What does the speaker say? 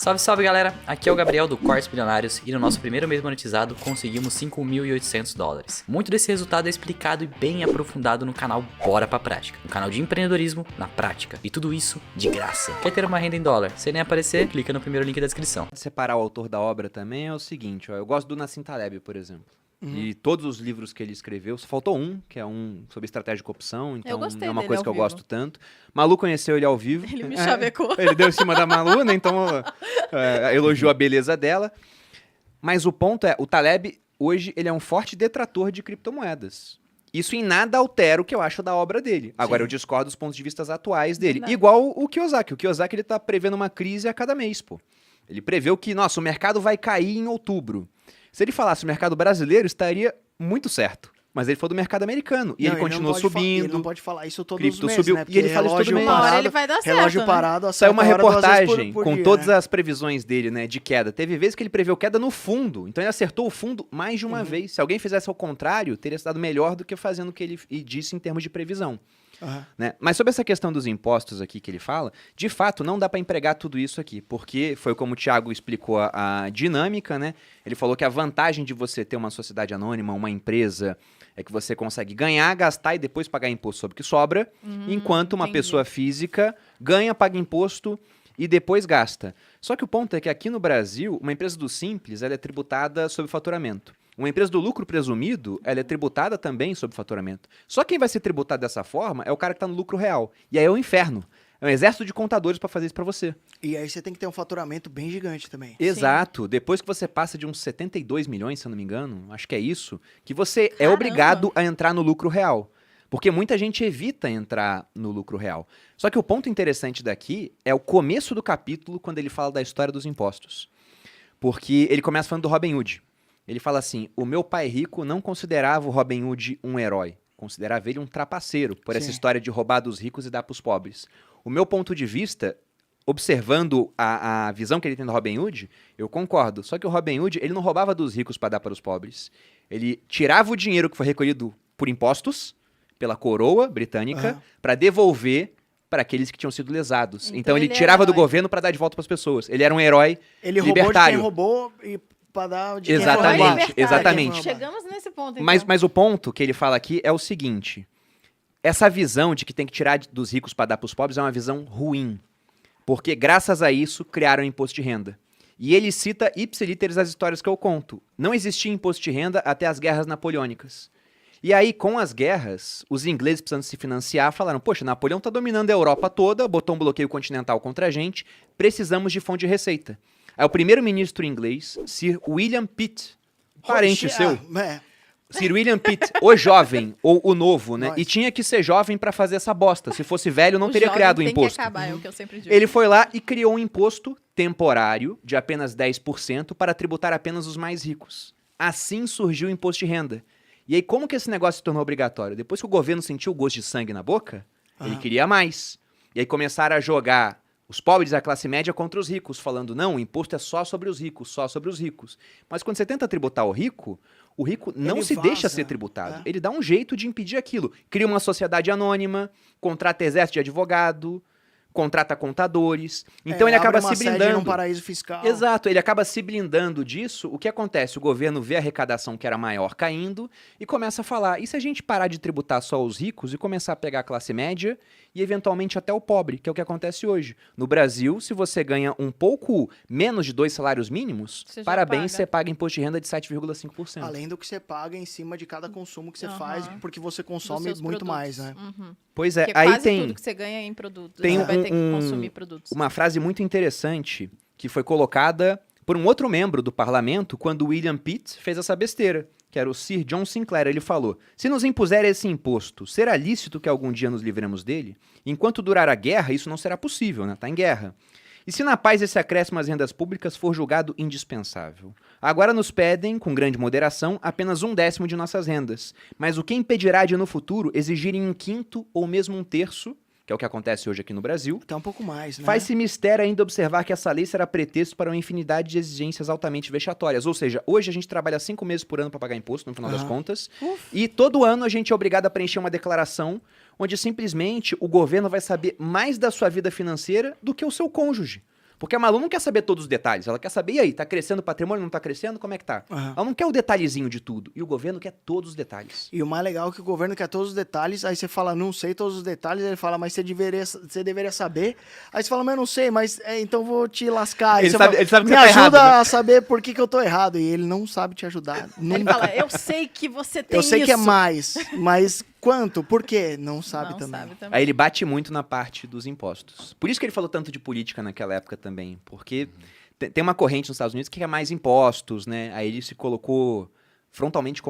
Salve, salve galera, aqui é o Gabriel do Cortes Bilionários e no nosso primeiro mês monetizado conseguimos $5.800. Muito desse resultado é explicado e bem aprofundado no canal Bora Pra Prática, um canal de empreendedorismo na prática, e tudo isso de graça. Quer ter uma renda em dólar? Sem nem aparecer, clica no primeiro link da descrição. Separar o autor da obra também é o seguinte, ó, eu gosto do Nassim Taleb, por exemplo. E todos os livros que ele escreveu, só faltou um, que é um sobre estratégia de corrupção, então não é uma coisa que eu gosto tanto. Malu conheceu ele ao vivo. Ele me chavecou. Ele deu em cima da Malu, né? Então elogiou a beleza dela. Mas o ponto é, o Taleb, hoje, ele é um forte detrator de criptomoedas. Isso em nada altera o que eu acho da obra dele. Agora, eu discordo dos pontos de vista atuais dele. Verdade. Igual o Kiyosaki. O Kiyosaki, ele tá prevendo uma crise a cada mês, pô. Ele preveu que, nossa, o mercado vai cair em outubro. Se ele falasse o mercado brasileiro, estaria muito certo. Mas ele foi do mercado americano. E ele continuou subindo. Ele não pode falar isso todos cripto os meses, subiu, né? e ele fala isso todo mês. Uma hora ele vai dar certo, Relógio né? parado, Saiu uma acerta a hora 2 vezes reportagem por com dia, todas né? as previsões dele, né, de queda. Teve vezes que ele preveu queda no fundo. Então ele acertou o fundo mais de uma vez. Se alguém fizesse ao contrário, teria sido melhor do que fazendo o que ele disse em termos de previsão. Né? Mas sobre essa questão dos impostos aqui que ele fala, de fato não dá para empregar tudo isso aqui, porque foi como o Thiago explicou a dinâmica, né? Ele falou que a vantagem de você ter uma sociedade anônima, uma empresa, é que você consegue ganhar, gastar e depois pagar imposto sobre o que sobra, enquanto uma entendi. pessoa física ganha, paga imposto e depois gasta. Só que o ponto é que aqui no Brasil, uma empresa do Simples, ela é tributada sobre faturamento. Uma empresa do lucro presumido, ela é tributada também sobre faturamento. Só quem vai ser tributado dessa forma é o cara que está no lucro real. E aí é o inferno. É um exército de contadores para fazer isso para você. E aí você tem que ter um faturamento bem gigante também. Exato. Depois que você passa de uns 72 milhões, se eu não me engano, acho que é isso, que você é Caramba. obrigado a entrar no lucro real. Porque muita gente evita entrar no lucro real. Só que o ponto interessante daqui é o começo do capítulo, quando ele fala da história dos impostos. Porque ele começa falando do Robin Hood. Ele fala assim, o meu pai rico não considerava o Robin Hood um herói, considerava ele um trapaceiro, por essa Sim. história de roubar dos ricos e dar para os pobres. O meu ponto de vista, observando a visão que ele tem do Robin Hood, eu concordo. Só que o Robin Hood, ele não roubava dos ricos para dar para os pobres. Ele tirava o dinheiro que foi recolhido por impostos, pela coroa britânica, para devolver para aqueles que tinham sido lesados. Então ele ele é tirava do herói. governo para dar de volta para as pessoas. Ele era um herói Ele roubou de libertário. quem roubou e pra dar de quem foi Exatamente, roubado. Libertário. exatamente. Chegamos nesse ponto, então. Mas o ponto que ele fala aqui é o seguinte: essa visão de que tem que tirar dos ricos para dar para os pobres é uma visão ruim. Porque graças a isso criaram o imposto de renda. E ele cita ipsiliteris as histórias que eu conto. Não existia imposto de renda até as guerras napoleônicas. E aí, com as guerras, os ingleses precisando se financiar falaram, poxa, Napoleão está dominando a Europa toda, botou um bloqueio continental contra a gente, precisamos de fonte de receita. Aí o primeiro-ministro inglês, Sir William Pitt, parente Oxe, seu, é. Sir William Pitt, o jovem, ou o novo, né? Nós. E tinha que ser jovem para fazer essa bosta. Se fosse velho, não O teria jovem criado o tem imposto. que acabar, é o que eu sempre digo. Ele foi lá e criou um imposto temporário de apenas 10% para tributar apenas os mais ricos. Assim surgiu o imposto de renda. E aí, como que esse negócio se tornou obrigatório? Depois que o governo sentiu o gosto de sangue na boca, ele queria mais. E aí começaram a jogar os pobres e a classe média contra os ricos, falando, não, o imposto é só sobre os ricos, só sobre os ricos. Mas quando você tenta tributar o rico não Ele se deixa vaza, ser tributado. é. Ele dá um jeito de impedir aquilo. Cria uma sociedade anônima, contrata exército de advogado, contrata contadores. Então ele acaba abre uma se sede blindando. num paraíso fiscal. Exato, ele acaba se blindando disso. O que acontece? O governo vê a arrecadação que era maior caindo e começa a falar, e se a gente parar de tributar só os ricos e começar a pegar a classe média e eventualmente até o pobre, que é o que acontece hoje. No Brasil, se você ganha um pouco menos de 2 salários mínimos, Você já parabéns, paga. você paga imposto de renda de 7,5%. Além do que você paga em cima de cada consumo que você Aham. faz, porque você Dos consome seus muito produtos. mais, né? Pois é, Porque aí quase tem... tudo que você ganha é em produtos. tem Você vai ter que consumir produtos. uma frase muito interessante que foi colocada por um outro membro do parlamento quando o William Pitt fez essa besteira, que era o Sir John Sinclair. Ele falou, se nos impuser esse imposto, será lícito que algum dia nos livremos dele? Enquanto durar a guerra, isso não será possível, né? Tá em guerra. E se na paz esse acréscimo às rendas públicas for julgado indispensável? Agora nos pedem, com grande moderação, apenas 1/10 de nossas rendas. Mas o que impedirá de, no futuro, exigirem 1/5 ou mesmo 1/3, que é o que acontece hoje aqui no Brasil? Até um pouco mais, né? Faz-se mistério ainda observar que essa lei será pretexto para uma infinidade de exigências altamente vexatórias. Ou seja, hoje a gente trabalha 5 meses por ano para pagar imposto, no final das contas, e todo ano a gente é obrigado a preencher uma declaração onde simplesmente o governo vai saber mais da sua vida financeira do que o seu cônjuge. Porque a Malu não quer saber todos os detalhes. Ela quer saber, e aí, tá crescendo o patrimônio, não tá crescendo? Como é que tá? Aham. Ela não quer o detalhezinho de tudo. E o governo quer todos os detalhes. E o mais legal é que o governo quer todos os detalhes, aí você fala, não sei todos os detalhes, ele fala, mas você deveria saber. Aí você fala, mas eu não sei, mas então vou te lascar. Aí Ele você sabe- fala, ele sabe que me você tá ajuda errado, né? a saber por que eu tô errado. E ele não sabe te ajudar. Ele Nunca. fala, eu sei que você tem Eu sei que é isso. mais, mas quanto? Por quê? Não sabe Não também. sabe também. Aí ele bate muito na parte dos impostos. Por isso que ele falou tanto de política naquela época também. Porque tem uma corrente nos Estados Unidos que quer mais impostos, né? Aí ele se colocou frontalmente